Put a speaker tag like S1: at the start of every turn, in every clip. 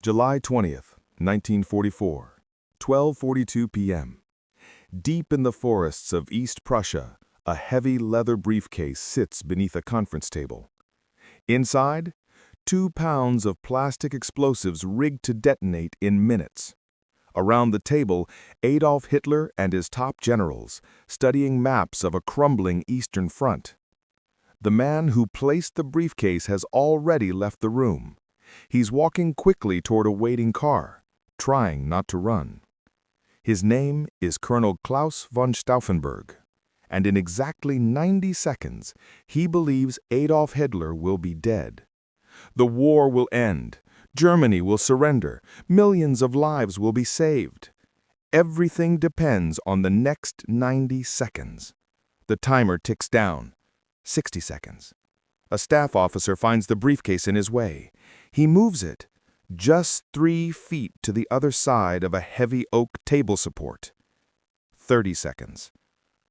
S1: July 20th, 1944, 12:42 p.m. Deep in the forests of East Prussia, a heavy leather briefcase sits beneath a conference table. Inside, 2 pounds of plastic explosives rigged to detonate in minutes. Around the table, Adolf Hitler and his top generals, studying maps of a crumbling Eastern Front. The man who placed the briefcase has already left the room. He's walking quickly toward a waiting car, trying not to run. His name is Colonel Claus von Stauffenberg, and in exactly 90 seconds, he believes Adolf Hitler will be dead. The war will end. Germany will surrender. Millions of lives will be saved. Everything depends on the next 90 seconds. The timer ticks down. 60 seconds. A staff officer finds the briefcase in his way. He moves it, just 3 feet to the other side of a heavy oak table support. 30 seconds.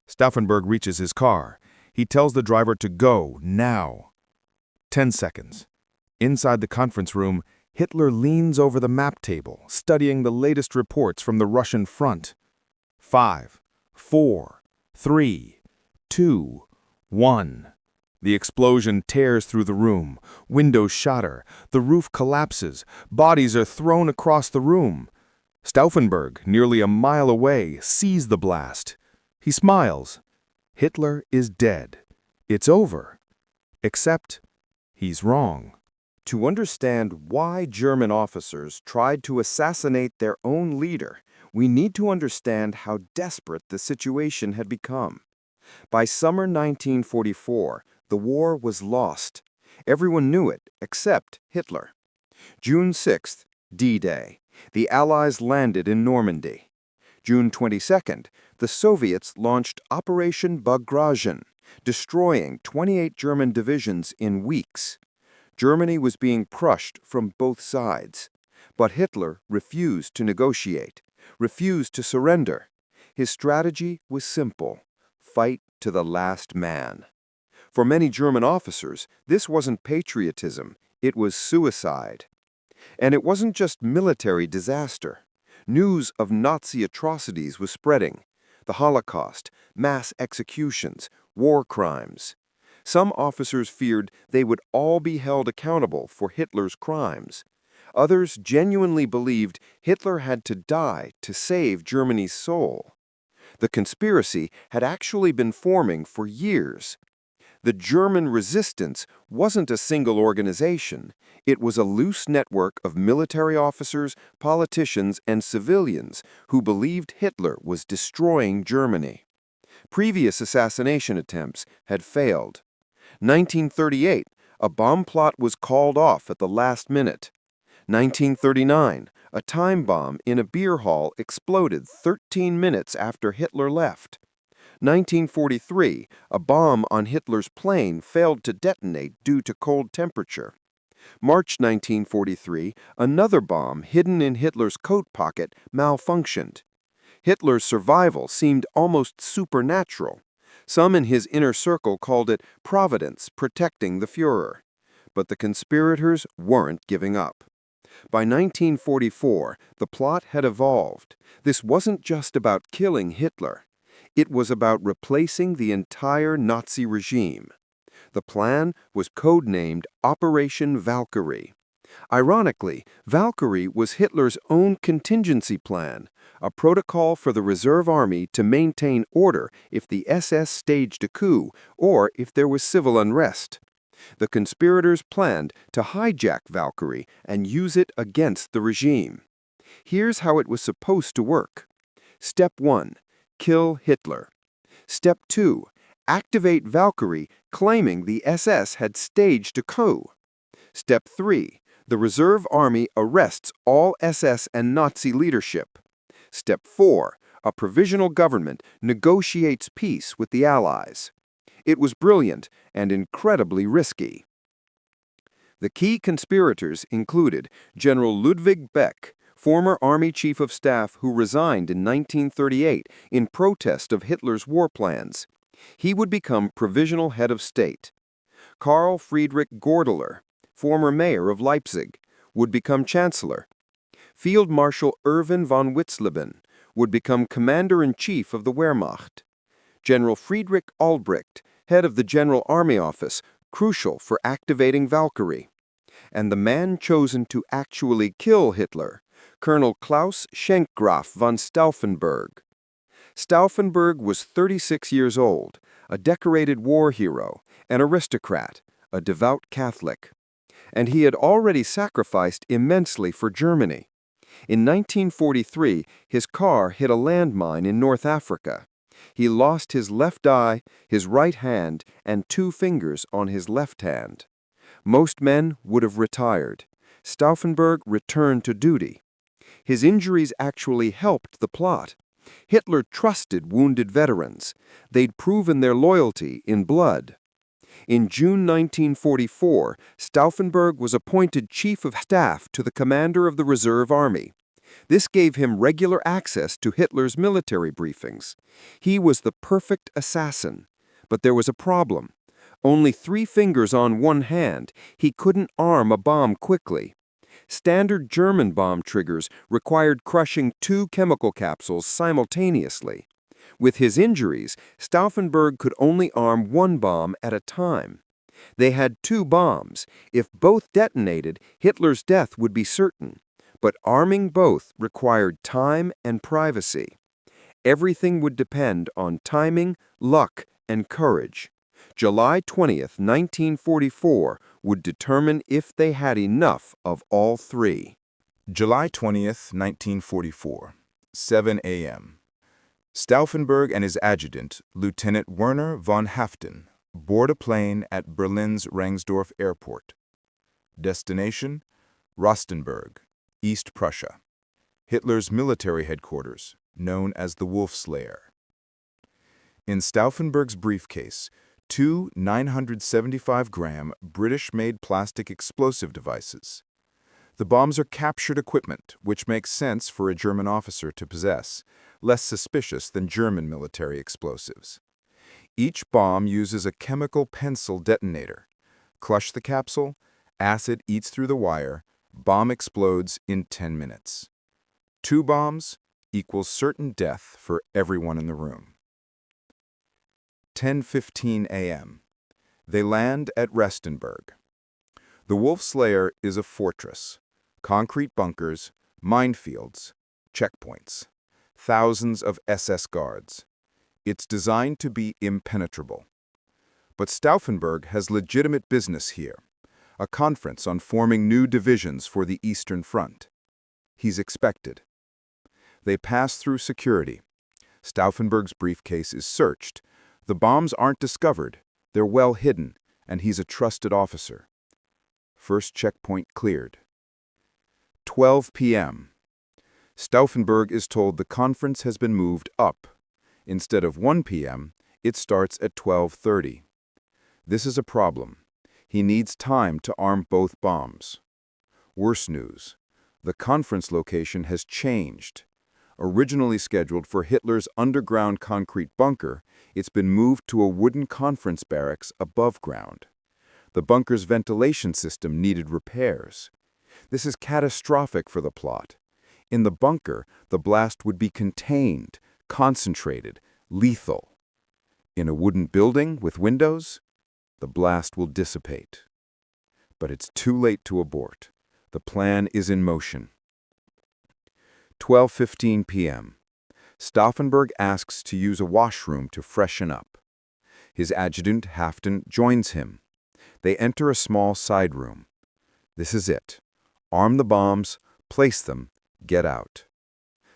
S1: Stauffenberg reaches his car. He tells the driver to go, now. 10 seconds. Inside the conference room, Hitler leans over the map table, studying the latest reports from the Russian front. 5, 4, 3, 2, 1. The explosion tears through the room. Windows shatter. The roof collapses. Bodies are thrown across the room. Stauffenberg, nearly a mile away, sees the blast. He smiles. Hitler is dead. It's over. Except he's wrong.
S2: To understand why German officers tried to assassinate their own leader, we need to understand how desperate the situation had become. By summer 1944, the war was lost. Everyone knew it, except Hitler. June 6th, D-Day. The Allies landed in Normandy. June 22nd, the Soviets launched Operation Valkyrie, destroying 28 German divisions in weeks. Germany was being crushed from both sides. But Hitler refused to negotiate, refused to surrender. His strategy was simple: fight to the last man. For many German officers, this wasn't patriotism, it was suicide. And it wasn't just military disaster. News of Nazi atrocities was spreading: the Holocaust, mass executions, war crimes. Some officers feared they would all be held accountable for Hitler's crimes. Others genuinely believed Hitler had to die to save Germany's soul. The conspiracy had actually been forming for years. The German resistance wasn't a single organization. It was a loose network of military officers, politicians, and civilians who believed Hitler was destroying Germany. Previous assassination attempts had failed. 1938, a bomb plot was called off at the last minute. 1939, a time bomb in a beer hall exploded 13 minutes after Hitler left. 1943, a bomb on Hitler's plane failed to detonate due to cold temperature. March 1943, another bomb hidden in Hitler's coat pocket malfunctioned. Hitler's survival seemed almost supernatural. Some in his inner circle called it Providence protecting the Führer. But the conspirators weren't giving up. By 1944, the plot had evolved. This wasn't just about killing Hitler. It was about replacing the entire Nazi regime. The plan was codenamed Operation Valkyrie. Ironically, Valkyrie was Hitler's own contingency plan, a protocol for the reserve army to maintain order if the SS staged a coup or if there was civil unrest. The conspirators planned to hijack Valkyrie and use it against the regime. Here's how it was supposed to work. Step 1. Kill Hitler. Step 2. Activate Valkyrie, claiming the SS had staged a coup. Step 3. The reserve army arrests all SS and Nazi leadership. Step 4. A provisional government negotiates peace with the Allies. It was brilliant and incredibly risky. The key conspirators included General Ludwig Beck, former Army Chief of Staff who resigned in 1938 in protest of Hitler's war plans. He would become provisional head of state. Karl Friedrich Gordeler, former mayor of Leipzig, would become chancellor. Field Marshal Erwin von Witzleben would become commander-in-chief of the Wehrmacht. General Friedrich Albrecht, head of the General Army Office, crucial for activating Valkyrie. And the man chosen to actually kill Hitler, Colonel Klaus Schenkgraf von Stauffenberg. Stauffenberg was 36 years old, a decorated war hero, an aristocrat, a devout Catholic. And he had already sacrificed immensely for Germany. In 1943, his car hit a landmine in North Africa. He lost his left eye, his right hand, and 2 fingers on his left hand. Most men would have retired. Stauffenberg returned to duty. His injuries actually helped the plot. Hitler trusted wounded veterans. They'd proven their loyalty in blood. In June 1944, Stauffenberg was appointed Chief of Staff to the commander of the Reserve Army. This gave him regular access to Hitler's military briefings. He was the perfect assassin. But there was a problem. Only 3 fingers on one hand, he couldn't arm a bomb quickly. Standard German bomb triggers required crushing 2 chemical capsules simultaneously. With his injuries, Stauffenberg could only arm 1 bomb at a time. They had 2 bombs. If both detonated, Hitler's death would be certain. But arming both required time and privacy. Everything would depend on timing, luck, and courage. July 20th, 1944 would determine if they had enough of all 3.
S1: July 20th, 1944, 7 a.m. Stauffenberg and his adjutant, Lieutenant Werner von Haften, board a plane at Berlin's Rangsdorf Airport. Destination: Rostenburg, East Prussia, Hitler's military headquarters, known as the Wolf's Lair. In Stauffenberg's briefcase, 2 975-gram British-made plastic explosive devices. The bombs are captured equipment, which makes sense for a German officer to possess, less suspicious than German military explosives. Each bomb uses a chemical pencil detonator. Crush the capsule, acid eats through the wire, bomb explodes in 10 minutes. 2 bombs equals certain death for everyone in the room. 10:15 a.m. They land at Rostenburg. The Wolf's Lair is a fortress. Concrete bunkers, minefields, checkpoints. Thousands of SS guards. It's designed to be impenetrable. But Stauffenberg has legitimate business here. A conference on forming new divisions for the Eastern Front. He's expected. They pass through security. Stauffenberg's briefcase is searched. The bombs aren't discovered. They're well hidden, and he's a trusted officer. First checkpoint cleared. 12 p.m. Stauffenberg is told the conference has been moved up. Instead of 1 p.m., it starts at 12:30. This is a problem. He needs time to arm both bombs. Worse news. The conference location has changed. Originally scheduled for Hitler's underground concrete bunker, it's been moved to a wooden conference barracks above ground. The bunker's ventilation system needed repairs. This is catastrophic for the plot. In the bunker, the blast would be contained, concentrated, lethal. In a wooden building with windows, the blast will dissipate. But it's too late to abort. The plan is in motion. 12:15 p.m. Stauffenberg asks to use a washroom to freshen up. His adjutant, Haften, joins him. They enter a small side room. This is it. Arm the bombs, place them, get out.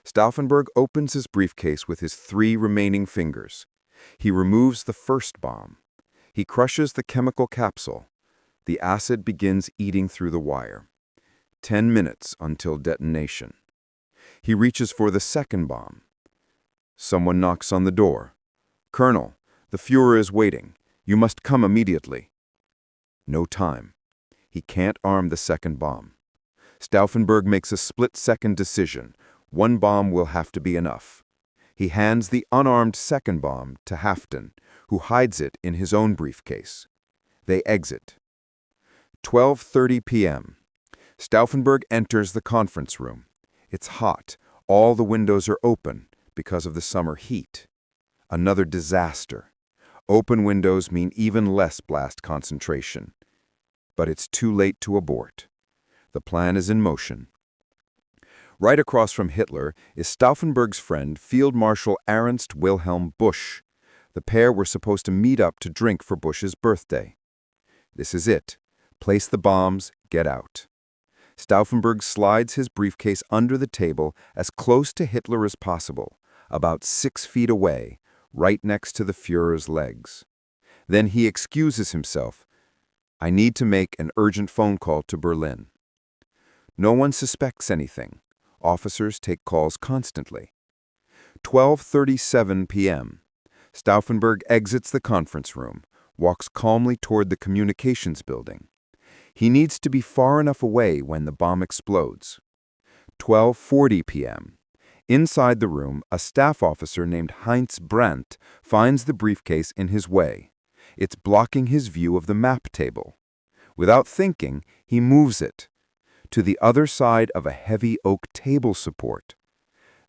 S1: Stauffenberg opens his briefcase with his 3 remaining fingers. He removes the first bomb. He crushes the chemical capsule. The acid begins eating through the wire. 10 minutes until detonation. He reaches for the second bomb. Someone knocks on the door. "Colonel, the Fuhrer is waiting. You must come immediately." No time. He can't arm the second bomb. Stauffenberg makes a split-second decision. 1 bomb will have to be enough. He hands the unarmed second bomb to Haften, who hides it in his own briefcase. They exit. 12:30 p.m. Stauffenberg enters the conference room.
S2: It's hot. All the windows are open because of the summer heat. Another disaster. Open windows mean even less blast concentration. But it's too late to abort. The plan is in motion. Right across from Hitler is Stauffenberg's friend, Field Marshal Ernst Wilhelm Busch. The pair were supposed to meet up to drink for Busch's birthday. This is it. Place the bombs, get out. Stauffenberg slides his briefcase under the table as close to Hitler as possible, about 6 feet away, right next to the Führer's legs. Then he excuses himself. I need to make an urgent phone call to Berlin. No one suspects anything. Officers take calls constantly. 12:37 p.m. Stauffenberg exits the conference room, walks calmly toward the communications building. He needs to be far enough away when the bomb explodes. 12:40 p.m. Inside the room, a staff officer named Heinz Brandt finds the briefcase in his way. It's blocking his view of the map table. Without thinking, he moves it to the other side of a heavy oak table support.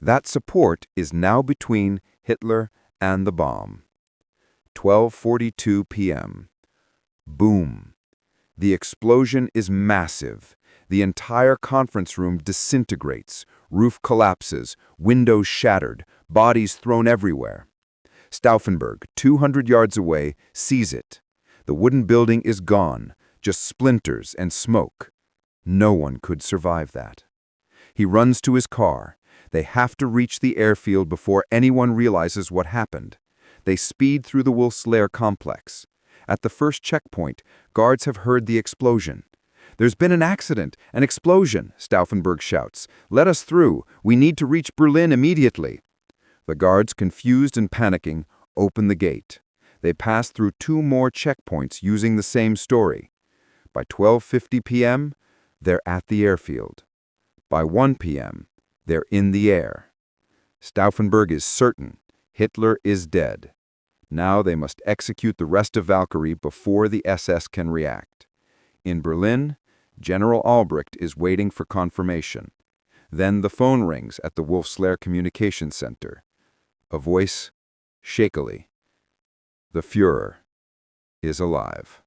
S2: That support is now between Hitler and the bomb. 12:42 p.m. Boom. The explosion is massive. The entire conference room disintegrates, roof collapses, windows shattered, bodies thrown everywhere. Stauffenberg, 200 yards away, sees it. The wooden building is gone, just splinters and smoke. No one could survive that. He runs to his car. They have to reach the airfield before anyone realizes what happened. They speed through the Lair complex. At the first checkpoint, guards have heard the explosion. There's been an accident, an explosion, Stauffenberg shouts. Let us through. We need to reach Berlin immediately. The guards, confused and panicking, open the gate. They pass through 2 more checkpoints using the same story. By 12:50 p.m., they're at the airfield. By 1 p.m., they're in the air. Stauffenberg is certain Hitler is dead. Now they must execute the rest of Valkyrie before the SS can react. In Berlin, General Albrecht is waiting for confirmation. Then the phone rings at the Lair Communications Center. A voice, shakily. The Führer is alive.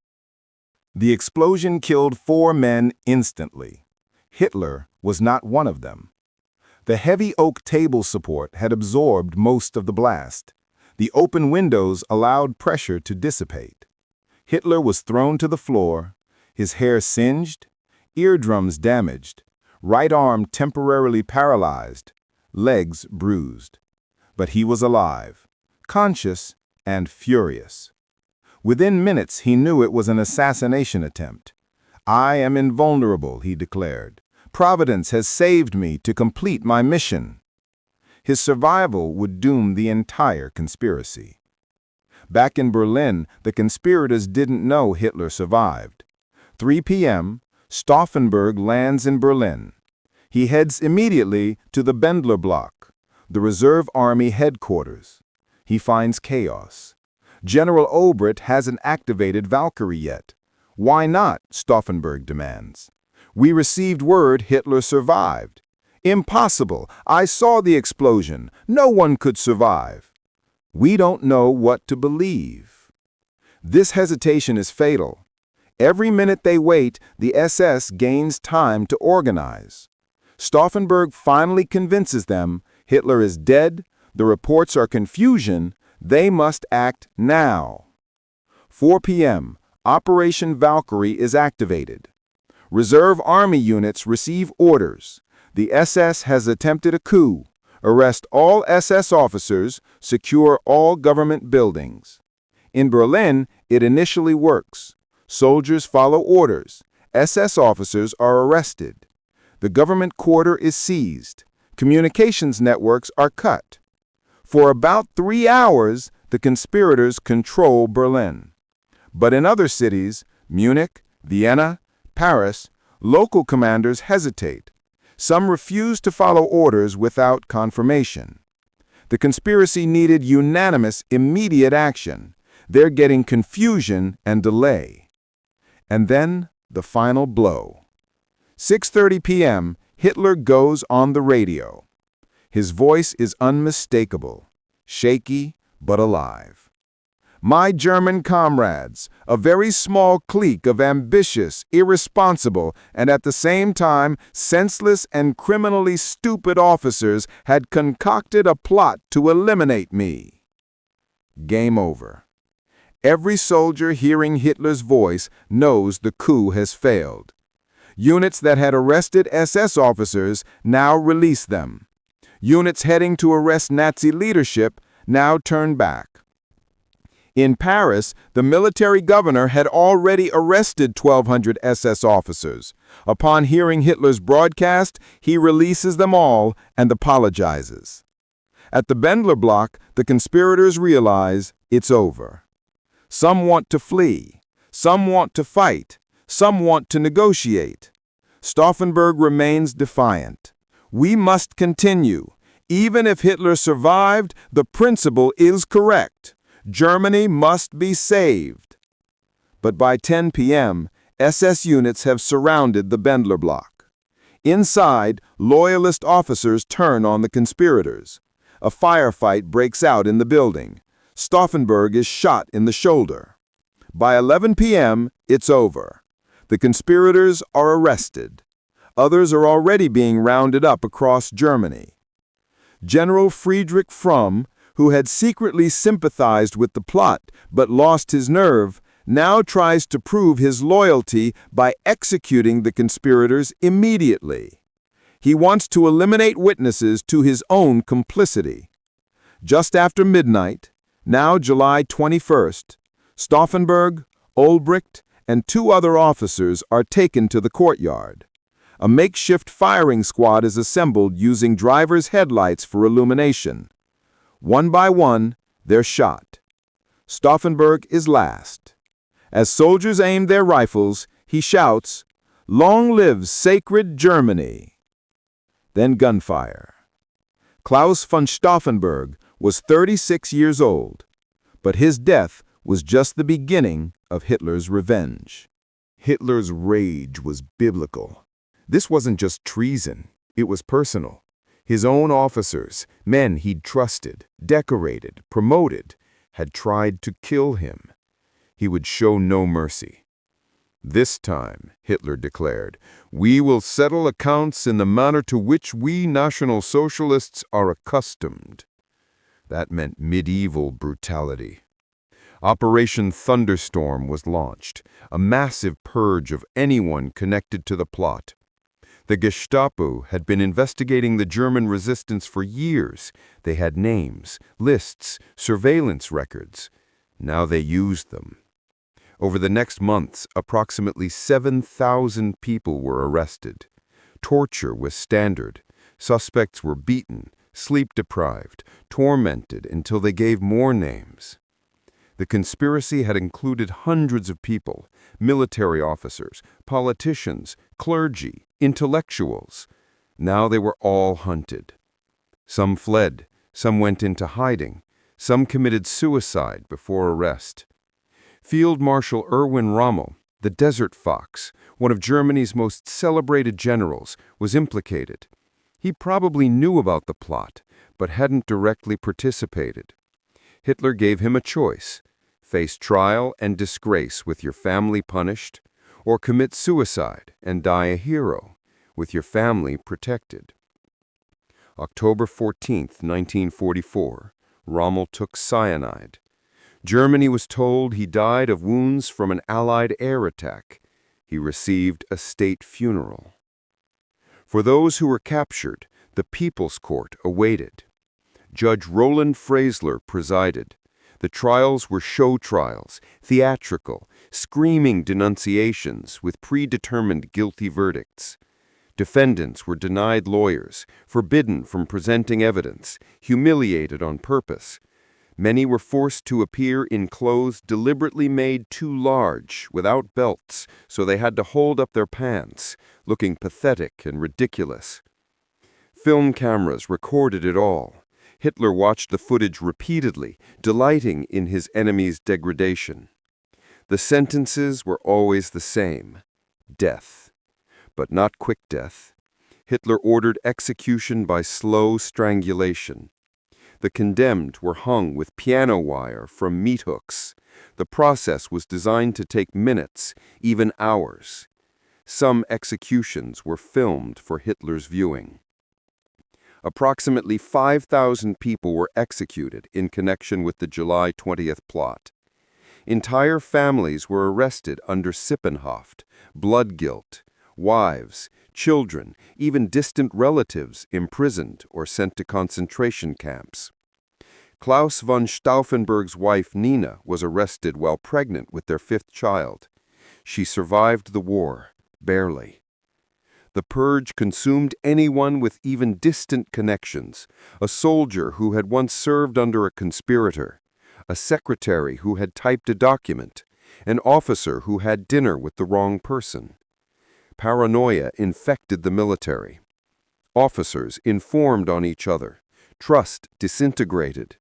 S1: The explosion killed 4 men instantly. Hitler was not one of them. The heavy oak table support had absorbed most of the blast. The open windows allowed pressure to dissipate. Hitler was thrown to the floor, his hair singed, eardrums damaged, right arm temporarily paralyzed, legs bruised. But he was alive, conscious, and furious. Within minutes, he knew it was an assassination attempt. I am invulnerable, he declared. Providence has saved me to complete my mission. His survival would doom the entire conspiracy. Back in Berlin, the conspirators didn't know Hitler survived. 3 p.m., Stauffenberg lands in Berlin. He heads immediately to the Bendler Block, the Reserve Army headquarters. He finds chaos. General Obrecht hasn't activated Valkyrie yet. Why not? Stauffenberg demands. We received word Hitler survived. Impossible. I saw the explosion. No one could survive. We don't know what to believe. This hesitation is fatal. Every minute they wait, the SS gains time to organize. Stauffenberg finally convinces them Hitler is dead, the reports are confusion, they must act now. 4 p.m., Operation Valkyrie is activated. Reserve Army units receive orders. The SS has attempted a coup. Arrest all SS officers, secure all government buildings. In Berlin, it initially works. Soldiers follow orders. SS officers are arrested. The government quarter is seized. Communications networks are cut. For about 3 hours, the conspirators control Berlin. But in other cities, Munich, Vienna, Paris, local commanders hesitate. Some refuse to follow orders without confirmation. The conspiracy needed unanimous, immediate action. They're getting confusion and delay. And then the final blow. 6:30 p.m., Hitler goes on the radio. His voice is unmistakable, shaky but alive. My German comrades, a very small clique of ambitious, irresponsible, and at the same time senseless and criminally stupid officers had concocted a plot to eliminate me. Game over. Every soldier hearing Hitler's voice knows the coup has failed. Units that had arrested SS officers now release them. Units heading to arrest Nazi leadership now turn back. In Paris, the military governor had already arrested 1,200 SS officers. Upon hearing Hitler's broadcast, he releases them all and apologizes. At the Bendler block, the conspirators realize it's over. Some want to flee, some want to fight, some want to negotiate. Stauffenberg remains defiant. We must continue. Even if Hitler survived, the principle is correct. Germany must be saved. But by 10 p.m., SS units have surrounded the Bendler block. Inside, loyalist officers turn on the conspirators. A firefight breaks out in the building. Stauffenberg is shot in the shoulder. By 11 p.m., it's over. The conspirators are arrested. Others are already being rounded up across Germany. General Friedrich Fromm, who had secretly sympathized with the plot but lost his nerve, now tries to prove his loyalty by executing the conspirators immediately. He wants to eliminate witnesses to his own complicity. Just after midnight, now July 21st, Stauffenberg, Olbricht, and 2 other officers are taken to the courtyard. A makeshift firing squad is assembled using driver's headlights for illumination. One by one, they're shot. Stauffenberg is last. As soldiers aim their rifles, he shouts, "Long live sacred Germany!" Then gunfire. Claus von Stauffenberg was 36 years old, but his death was just the beginning of Hitler's revenge.
S3: Hitler's rage was biblical. This wasn't just treason, it was personal. His own officers, men he'd trusted, decorated, promoted, had tried to kill him. He would show no mercy. This time, Hitler declared, we will settle accounts in the manner to which we National Socialists are accustomed. That meant medieval brutality. Operation Thunderstorm was launched, a massive purge of anyone connected to the plot. The Gestapo had been investigating the German resistance for years. They had names, lists, surveillance records. Now they used them. Over the next months, approximately 7,000 people were arrested. Torture was standard. Suspects were beaten, sleep-deprived, tormented until they gave more names. The conspiracy had included hundreds of people, military officers, politicians, clergy, intellectuals. Now they were all hunted. Some fled, some went into hiding, some committed suicide before arrest. Field Marshal Erwin Rommel, the Desert Fox, one of Germany's most celebrated generals, was implicated. He probably knew about the plot, but hadn't directly participated. Hitler gave him a choice: face trial and disgrace with your family punished, or commit suicide and die a hero with your family protected. October 14, 1944, Rommel took cyanide. Germany was told he died of wounds from an Allied air attack. He received a state funeral. For those who were captured, the People's Court awaited. Judge Roland Freisler presided. The trials were show trials, theatrical, screaming denunciations with predetermined guilty verdicts. Defendants were denied lawyers, forbidden from presenting evidence, humiliated on purpose. Many were forced to appear in clothes deliberately made too large, without belts, so they had to hold up their pants, looking pathetic and ridiculous. Film cameras recorded it all. Hitler watched the footage repeatedly, delighting in his enemy's degradation. The sentences were always the same: death. But not quick death.
S2: Hitler ordered execution by slow strangulation. The condemned were hung with piano wire from meat hooks. The process was designed to take minutes, even hours. Some executions were filmed for Hitler's viewing. Approximately 5,000 people were executed in connection with the July 20th plot. Entire families were arrested under Sippenhaft, blood guilt, wives, children, even distant relatives imprisoned or sent to concentration camps. Claus von Stauffenberg's wife Nina was arrested while pregnant with their 5th child. She survived the war, barely. The Purge consumed anyone with even distant connections, a soldier who had once served under a conspirator, a secretary who had typed a document, an officer who had dinner with the wrong person. Paranoia infected the military. Officers informed on each other. Trust disintegrated.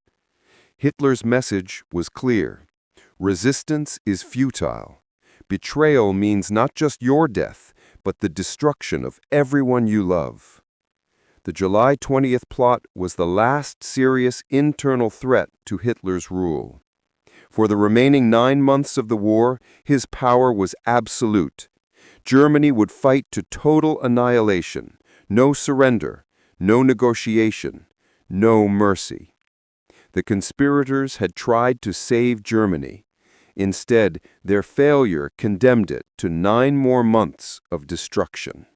S2: Hitler's message was clear. Resistance is futile. Betrayal means not just your death, but the destruction of everyone you love. The July 20th plot was the last serious internal threat to Hitler's rule. For the remaining 9 months of the war, his power was absolute. Germany would fight to total annihilation, no surrender, no negotiation, no mercy. The conspirators had tried to save Germany. Instead, their failure condemned it to 9 more months of destruction.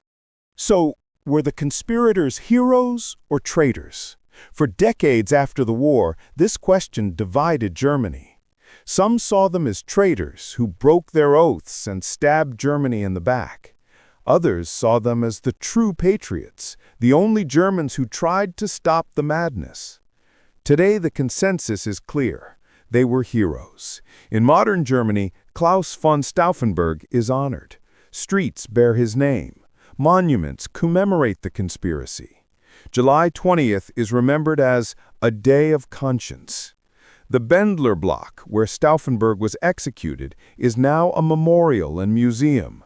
S1: So, were the conspirators heroes or traitors? For decades after the war, this question divided Germany. Some saw them as traitors who broke their oaths and stabbed Germany in the back. Others saw them as the true patriots, the only Germans who tried to stop the madness. Today, the consensus is clear. They were heroes. In modern Germany, Claus von Stauffenberg is honored. Streets bear his name. Monuments commemorate the conspiracy. July 20th is remembered as a day of conscience. The Bendler block, where Stauffenberg was executed, is now a memorial and museum.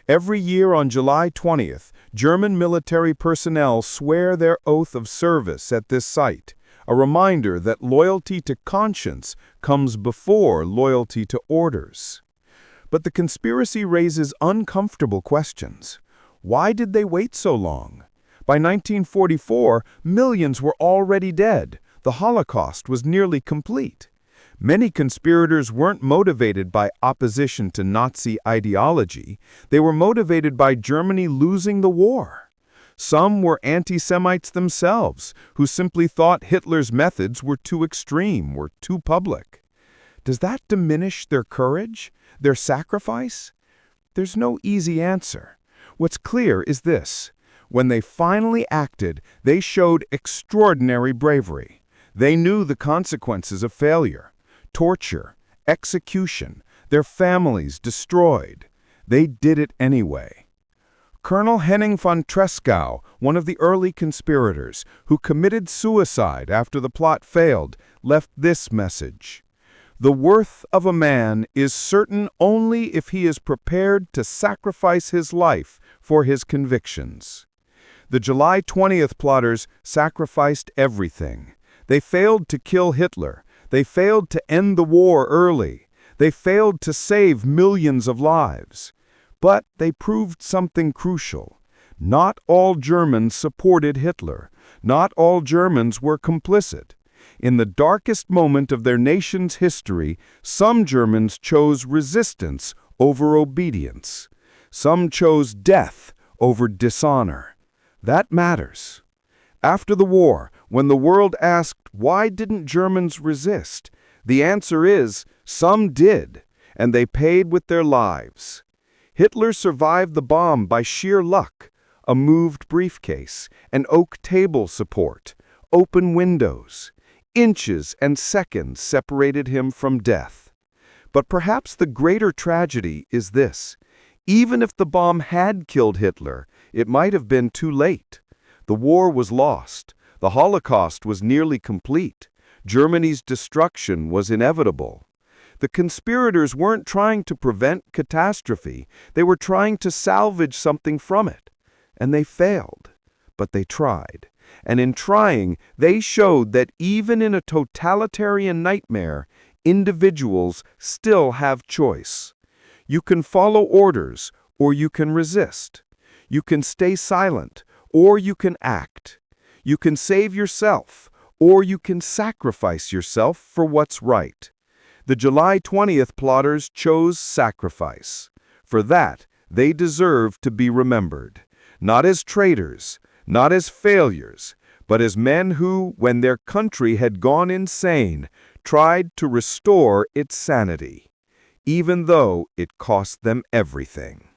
S1: Every year on July 20th, German military personnel swear their oath of service at this site, a reminder that loyalty to conscience comes before loyalty to orders. But the conspiracy raises uncomfortable questions. Why did they wait so long? By 1944, millions were already dead. The Holocaust was nearly complete. Many conspirators weren't motivated by opposition to Nazi ideology. They were motivated by Germany losing the war. Some were anti-Semites themselves, who simply thought Hitler's methods were too extreme, were too public. Does that diminish their courage, their sacrifice? There's no easy answer. What's clear is this. When they finally acted, they showed extraordinary bravery. They knew the consequences of failure, torture, execution, their families destroyed. They did it anyway. Colonel Henning von Tresckow, one of the early conspirators, who committed suicide after the plot failed, left this message. The worth of a man is certain only if he is prepared to sacrifice his life for his convictions. The July 20th plotters sacrificed everything. They failed to kill Hitler. They failed to end the war early. They failed to save millions of lives. But they proved something crucial. Not all Germans supported Hitler. Not all Germans were complicit. In the darkest moment of their nation's history, some Germans chose resistance over obedience. Some chose death over dishonor. That matters. After the war, when the world asked, why didn't Germans resist? The answer is, some did, and they paid with their lives. Hitler survived the bomb by sheer luck, a moved briefcase, an oak table support, open windows. Inches and seconds separated him from death. But perhaps the greater tragedy is this. Even if the bomb had killed Hitler, it might have been too late. The war was lost. The Holocaust was nearly complete. Germany's destruction was inevitable. The conspirators weren't trying to prevent catastrophe. They were trying to salvage something from it. And they failed.
S2: but they tried. And in trying, they showed that even in a totalitarian nightmare, individuals still have choice. You can follow orders, or you can resist. You can stay silent, or you can act. You can save yourself, or you can sacrifice yourself for what's right. The July 20th plotters chose sacrifice. For that, they deserve to be remembered, not as traitors, not as failures, but as men who, when their country had gone insane, tried to restore its sanity, even though it cost them everything.